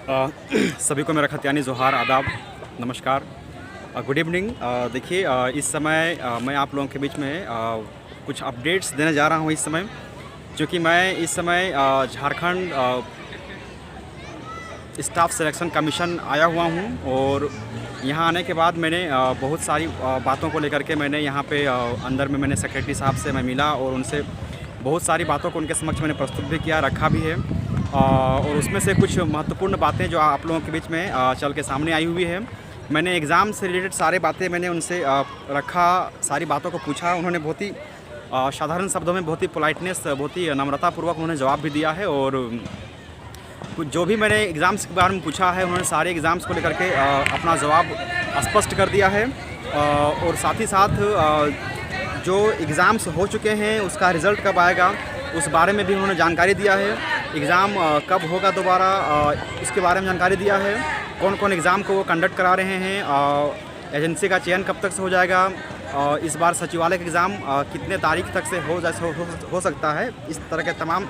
सभी को मेरा खतियानी जोहार, आदाब, नमस्कार, गुड इवनिंग। देखिए, इस समय मैं आप लोगों के बीच में कुछ अपडेट्स देने जा रहा हूँ इस समय, क्योंकि मैं इस समय झारखंड स्टाफ सिलेक्शन कमीशन आया हुआ हूँ और यहाँ आने के बाद मैंने बहुत सारी बातों को लेकर के मैंने यहाँ पे अंदर में मैंने सेक्रेटरी साहब से मैं मिला और उनसे बहुत सारी बातों को उनके समक्ष मैंने प्रस्तुत भी किया, रखा भी है। और उसमें से कुछ महत्वपूर्ण बातें जो आप लोगों के बीच में चल के सामने आई हुई है। मैंने एग्ज़ाम से रिलेटेड सारे बातें मैंने उनसे रखा, सारी बातों को पूछा। उन्होंने बहुत ही साधारण शब्दों में, बहुत ही पोलाइटनेस, बहुत ही नम्रतापूर्वक उन्होंने जवाब भी दिया है। और कुछ जो भी मैंने एग्ज़ाम्स के बारे में पूछा है, उन्होंने सारे एग्ज़ाम्स को लेकर के अपना जवाब स्पष्ट कर दिया है। और साथ ही साथ जो एग्ज़ाम्स हो चुके हैं उसका रिज़ल्ट कब आएगा उस बारे में भी उन्होंने जानकारी दिया है। एग्ज़ाम कब होगा दोबारा उसके बारे में जानकारी दिया है। कौन कौन एग्ज़ाम को वो कंडक्ट करा रहे हैं, एजेंसी का चयन कब तक से हो जाएगा, इस बार सचिवालय का एग्ज़ाम कितने तारीख तक से हो सकता है। इस तरह के तमाम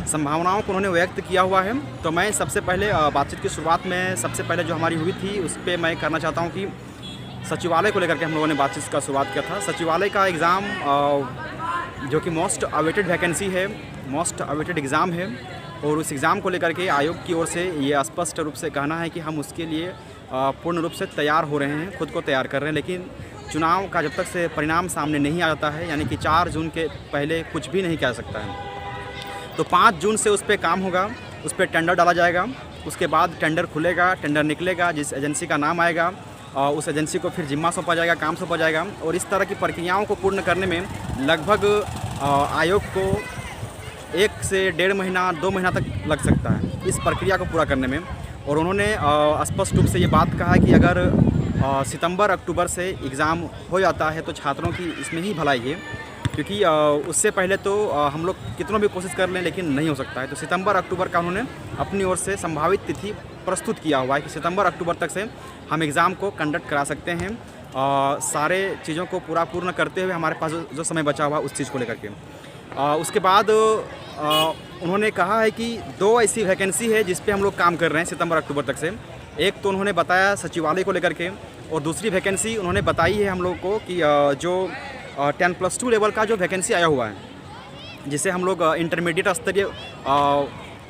संभावनाओं को उन्होंने व्यक्त किया हुआ है। तो मैं सबसे पहले बातचीत की शुरुआत में सबसे पहले जो हमारी हुई थी उस पर मैं करना चाहता हूँ कि सचिवालय को लेकर के हम लोगों ने बातचीत का शुरुआत किया था। सचिवालय का एग्ज़ाम जो कि मोस्ट अवेटेड वैकेंसी है, मोस्ट अवेटेड एग्ज़ाम है, और उस एग्ज़ाम को लेकर के आयोग की ओर से ये स्पष्ट रूप से कहना है कि हम उसके लिए पूर्ण रूप से तैयार हो रहे हैं, खुद को तैयार कर रहे हैं। लेकिन चुनाव का जब तक से परिणाम सामने नहीं आ जाता है, यानी कि 4 जून के पहले कुछ भी नहीं कह सकता है। तो 5 जून से उस पर काम होगा, उस पर टेंडर डाला जाएगा। उसके बाद टेंडर खुलेगा, टेंडर निकलेगा, जिस एजेंसी का नाम आएगा उस एजेंसी को फिर जिम्मा सौंपा जाएगा, काम सौंपा जाएगा। और इस तरह की प्रक्रियाओं को पूर्ण करने में लगभग आयोग को 1 से 1.5 महीना 2 महीना तक लग सकता है इस प्रक्रिया को पूरा करने में। और उन्होंने स्पष्ट रूप से ये बात कहा है कि अगर सितंबर अक्टूबर से एग्ज़ाम हो जाता है तो छात्रों की इसमें ही भलाई है, क्योंकि उससे पहले तो हम लोग कितनों भी कोशिश कर लें लेकिन नहीं हो सकता है। तो सितंबर अक्टूबर का उन्होंने अपनी ओर से संभावित तिथि प्रस्तुत किया हुआ है कि सितंबर अक्टूबर तक से हम एग्ज़ाम को कंडक्ट करा सकते हैं, सारे चीज़ों को पूर्ण करते हुए हमारे पास जो समय बचा हुआ उस चीज़ को लेकर के। उसके बाद उन्होंने कहा है कि 2 ऐसी वैकेंसी है जिस पे हम लोग काम कर रहे हैं सितंबर अक्टूबर तक से। एक तो उन्होंने बताया सचिवालय को लेकर के, और दूसरी वैकेंसी उन्होंने बताई है हम लोग को कि जो 10+2 लेवल का जो वैकेंसी आया हुआ है, जिसे हम लोग इंटरमीडिएट स्तरीय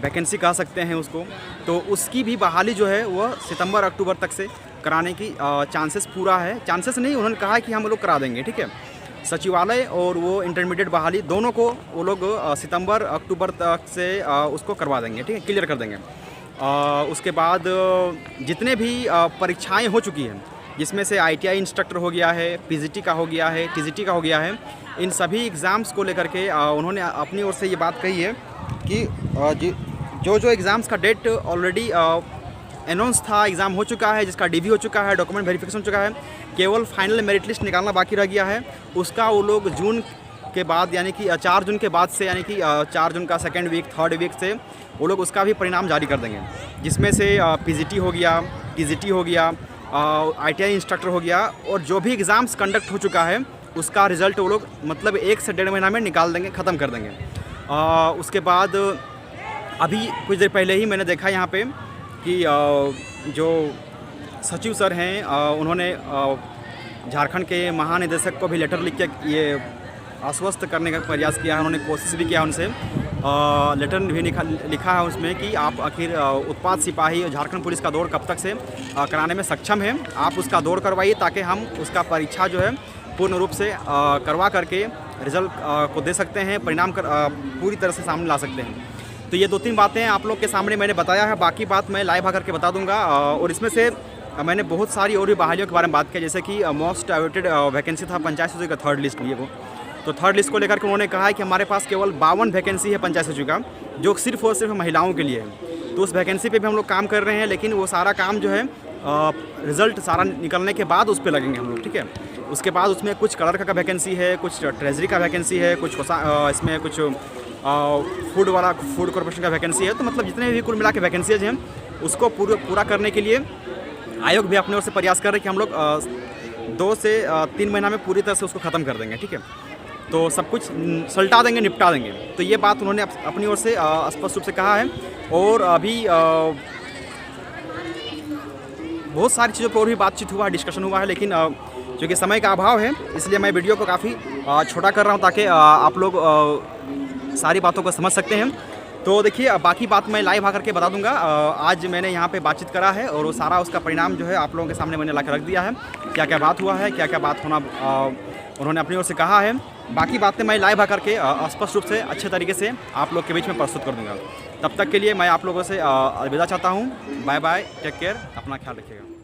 वैकेंसी कह सकते हैं उसको, तो उसकी भी बहाली जो है वह सितंबर अक्टूबर तक से कराने की चांसेस पूरा है। चांसेस नहीं, उन्होंने कहा कि हम लोग करा देंगे, ठीक है। सचिवालय और वो इंटरमीडिएट बहाली दोनों को वो लोग सितंबर अक्टूबर तक से उसको करवा देंगे, ठीक है, क्लियर कर देंगे। उसके बाद जितने भी परीक्षाएं हो चुकी हैं, जिसमें से ITI इंस्ट्रक्टर हो गया है, PGT का हो गया है, TGT का हो गया है, इन सभी एग्ज़ाम्स को लेकर के उन्होंने अपनी ओर से ये बात कही है कि जो एग्ज़ाम्स का डेट ऑलरेडी अनाउंस था, एग्ज़ाम हो चुका है, जिसका DV हो चुका है, डॉक्यूमेंट वेरिफिकेशन हो चुका है, केवल फाइनल मेरिट लिस्ट निकालना बाकी रह गया है। उसका वो लोग जून के बाद, यानी कि 4 जून के बाद से, यानी कि 4 जून का 2nd वीक 3rd वीक से वो लोग उसका भी परिणाम जारी कर देंगे, जिसमें से PGT हो गया, TGT हो गया, ITI इंस्ट्रक्टर हो गया, और जो भी एग्ज़ाम्स कंडक्ट हो चुका है उसका रिज़ल्ट वो लोग मतलब 1 से 1.5 महीना में निकाल देंगे, ख़त्म कर देंगे। उसके बाद अभी कुछ देर पहले ही मैंने देखा यहाँ पे कि जो सचिव सर हैं उन्होंने झारखंड के महानिदेशक को भी लेटर लिख के ये आश्वस्त करने का प्रयास किया है। उन्होंने कोशिश भी किया उनसे, लेटर भी लिखा है उसमें कि आप आखिर उत्पाद सिपाही और झारखंड पुलिस का दौर कब तक से कराने में सक्षम हैं, आप उसका दौर करवाइए ताकि हम उसका परीक्षा जो है पूर्ण रूप से करवा करके रिज़ल्ट को दे सकते हैं, परिणाम पूरी तरह से सामने ला सकते हैं। तो ये 2-3 बातें आप लोग के सामने मैंने बताया है, बाकी बात मैं लाइव आकर के बता दूंगा। और इसमें से मैंने बहुत सारी और भी बहालियों के बारे में बात की, जैसे कि मोस्ट अवेटेड वैकेंसी था पंचायत सचिव का 3rd लिस्ट लिए वो, तो 3rd लिस्ट को लेकर के उन्होंने कहा है कि हमारे पास केवल 52 वैकेंसी है पंचायत सचिव का, जो सिर्फ और सिर्फ महिलाओं के लिए है। तो उस वैकेंसी पे भी हम लोग काम कर रहे हैं, लेकिन वो सारा काम जो है रिज़ल्ट सारा निकलने के बाद उस पर लगेंगे हम लोग, ठीक है। उसके बाद उसमें कुछ क्लर्क का वैकेंसी है, कुछ ट्रेजरी का वैकेंसी है, कुछ इसमें कुछ फूड कॉर्पोरेशन का वैकेंसी है। तो मतलब जितने भी कुल मिला के वैकेंसीज हैं उसको पूरा करने के लिए आयोग भी अपने ओर से प्रयास कर रहे हैं कि हम लोग 2 से 3 महीना में पूरी तरह से उसको ख़त्म कर देंगे, ठीक है। तो सब कुछ सल्टा देंगे, निपटा देंगे। तो ये बात उन्होंने अपनी ओर से स्पष्ट रूप से कहा है। और अभी बहुत सारी चीज़ों पर और भी बातचीत हुआ है, डिस्कशन हुआ है, लेकिन चूँकि समय का अभाव है इसलिए मैं वीडियो को काफ़ी छोटा कर रहा हूँ ताकि आप लोग सारी बातों को समझ सकते हैं। तो देखिए बाकी बात मैं लाइव आकर के बता दूंगा। आज मैंने यहाँ पे बातचीत करा है और वो सारा उसका परिणाम जो है आप लोगों के सामने मैंने ला कर रख दिया है, क्या क्या बात हुआ है, क्या क्या बात होना उन्होंने अपनी ओर से कहा है। बाकी बातें मैं लाइव आकर के स्पष्ट रूप से अच्छे तरीके से आप लोग के बीच में प्रस्तुत कर दूँगा। तब तक के लिए मैं आप लोगों से अलविदा चाहता हूँ। बाय बाय, टेक केयर, अपना ख्याल रखिएगा।